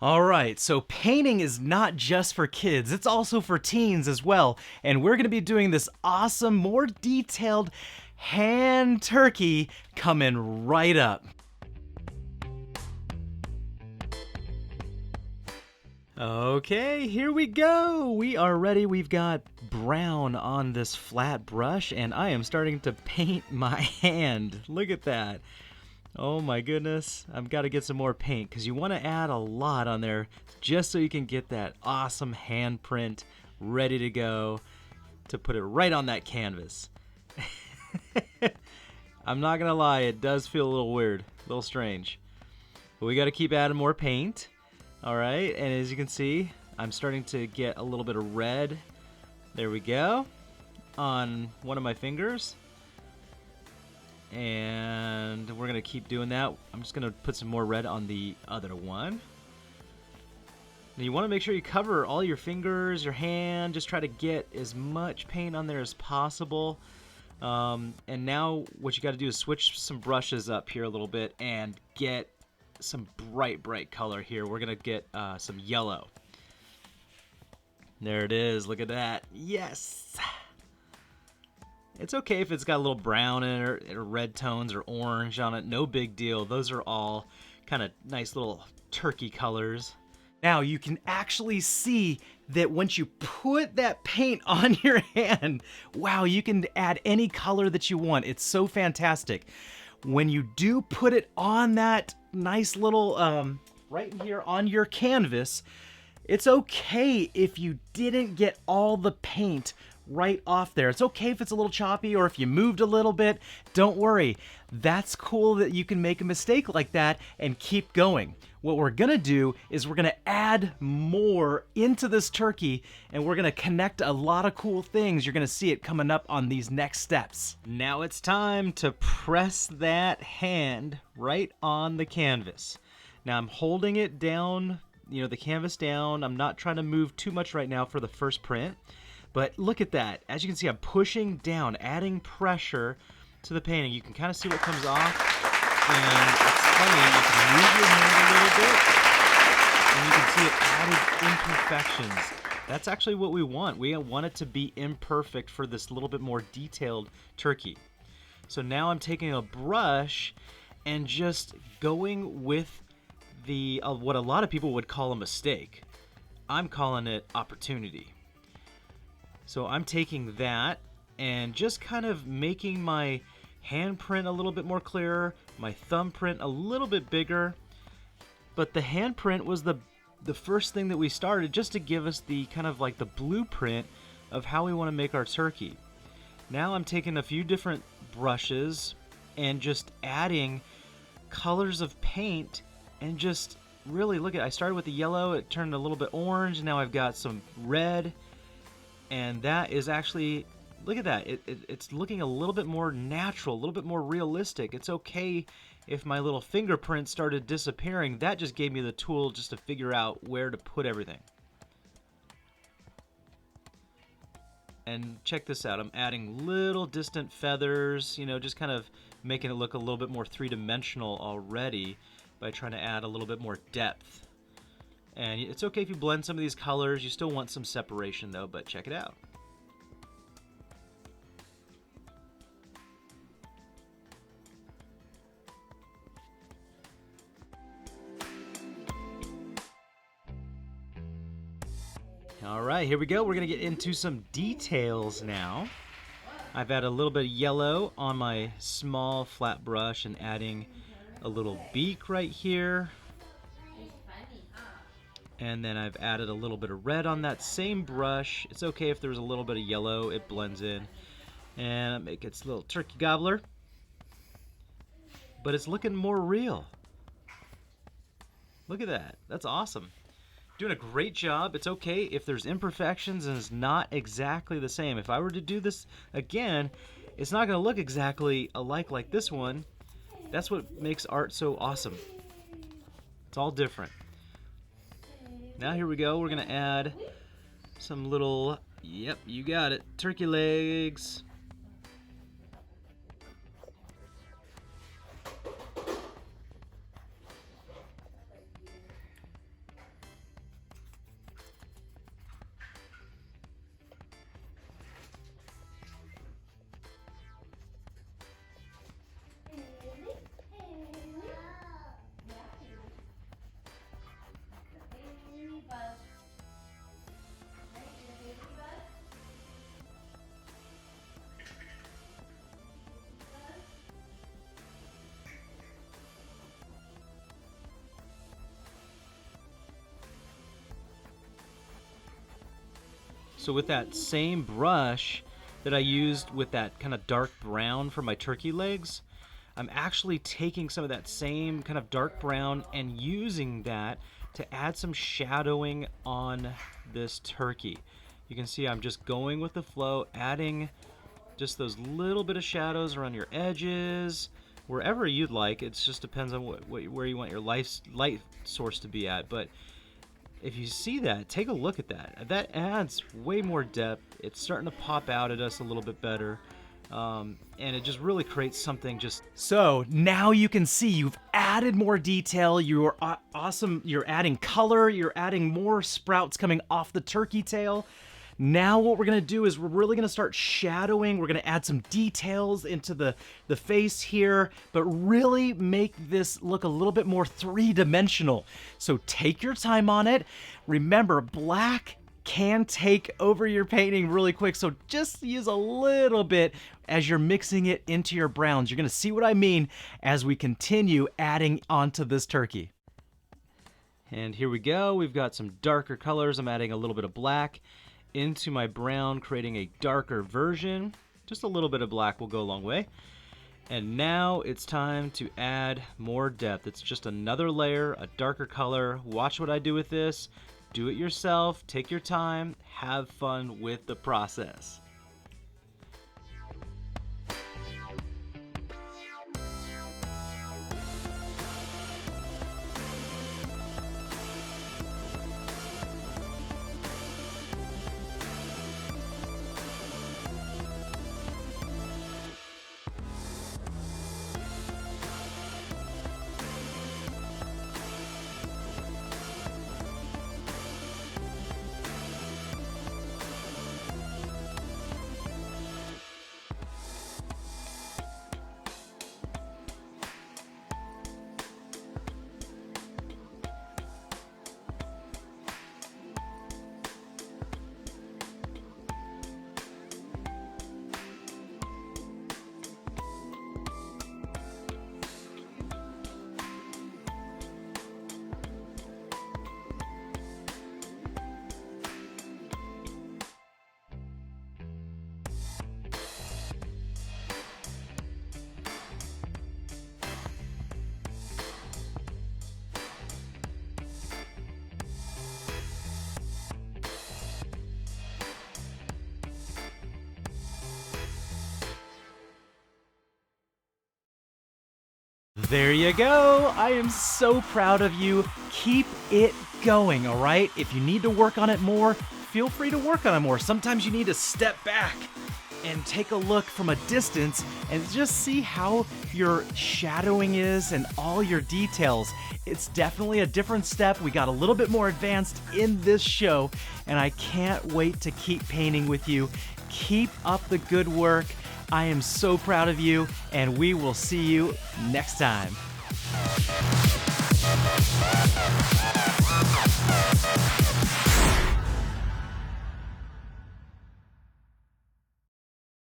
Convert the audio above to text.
All right, so painting is not just for kids, it's also for teens as well. And we're going to be doing this awesome, more detailed hand turkey coming right up. Okay, here we go. We are ready. We've got brown on this flat brush, and I am starting to paint my hand. Look at that. Oh my goodness, I've got to get some more paint because you want to add a lot on there just so you can get that awesome handprint ready to go to put it right on that canvas. I'm not gonna lie, it does feel a little weird, a little strange. But we got to keep adding more paint. All right, and as you can see, I'm starting to get a little bit of red. There we go, on one of my fingers. And we're gonna keep doing that. I'm just gonna put some more red on the other one. Now you want to make sure you cover all your fingers, your hand. Just try to get as much paint on there as possible. And now what you got to do is switch some brushes up here a little bit and get some bright color here. We're gonna get some yellow. There it is. Look at that. Yes. It's okay if it's got a little brown in it or red tones or orange on it. No big deal. Those are all kind of nice little turkey colors. Now you can actually see that once you put that paint on your hand, wow, you can add any color that you want. It's so fantastic. When you do put it on that nice little, right here on your canvas, it's okay if you didn't get all the paint right off there. It's okay if it's a little choppy or if you moved a little bit. Don't worry. That's cool that you can make a mistake like that and keep going. What we're gonna do is we're gonna add more into this turkey and we're gonna connect a lot of cool things. You're gonna see it coming up on these next steps. Now it's time to press that hand right on the canvas. Now I'm holding it down, the canvas down. I'm not trying to move too much right now for the first print. But look at that. As you can see, I'm pushing down, adding pressure to the painting. You can kind of see what comes off. And it's funny, you can move your hand a little bit, and you can see it added imperfections. That's actually what we want. We want it to be imperfect for this little bit more detailed turkey. So now I'm taking a brush and just going with the what a lot of people would call a mistake. I'm calling it opportunity. So I'm taking that and just kind of making my handprint a little bit more clearer, my thumbprint a little bit bigger. But the handprint was the first thing that we started just to give us the kind of like the blueprint of how we want to make our turkey. Now I'm taking a few different brushes and just adding colors of paint and just really look at it. I started with the yellow, it turned a little bit orange, now I've got some red. And that is actually, look at that, it's looking a little bit more natural, a little bit more realistic. It's okay if my little fingerprint started disappearing. That just gave me the tool just to figure out where to put everything. And check this out, I'm adding little distant feathers, just kind of making it look a little bit more three-dimensional already by trying to add a little bit more depth. And it's okay if you blend some of these colors. You still want some separation though, but check it out. All right, here we go. We're gonna get into some details now. I've added a little bit of yellow on my small flat brush and adding a little beak right here. And then I've added a little bit of red on that same brush. It's okay if there's a little bit of yellow, it blends in. And I make its little turkey gobbler. But it's looking more real. Look at that, that's awesome. Doing a great job. It's okay if there's imperfections and it's not exactly the same. If I were to do this again, it's not gonna look exactly alike like this one. That's what makes art so awesome. It's all different. Now here we go, we're gonna add some little, yep, you got it, turkey legs. So with that same brush that I used with that kind of dark brown for my turkey legs, I'm actually taking some of that same kind of dark brown and using that to add some shadowing on this turkey. You can see I'm just going with the flow, adding just those little bit of shadows around your edges, wherever you'd like. It just depends on where you want your light source to be at. But if you see that, take a look at that. That adds way more depth. It's starting to pop out at us a little bit better. And it just really creates something just... So now you can see you've added more detail. You're awesome. You're adding color. You're adding more sprouts coming off the turkey tail. Now what we're gonna do is we're really gonna start shadowing. We're gonna add some details into the face here, but really make this look a little bit more three-dimensional. So take your time on it. Remember, black can take over your painting really quick, so just use a little bit as you're mixing it into your browns. You're gonna see what I mean as we continue adding onto this turkey. And here we go. We've got some darker colors. I'm adding a little bit of black into my brown, creating a darker version. Just a little bit of black will go a long way. And now it's time to add more depth. It's just another layer, a darker color. Watch what I do with this. Do it yourself, take your time, have fun with the process. There you go. I am so proud of you. Keep it going, all right? If you need to work on it more, feel free to work on it more. Sometimes you need to step back and take a look from a distance and just see how your shadowing is and all your details. It's definitely a different step. We got a little bit more advanced in this show, and I can't wait to keep painting with you. Keep up the good work. I am so proud of you, and we will see you next time.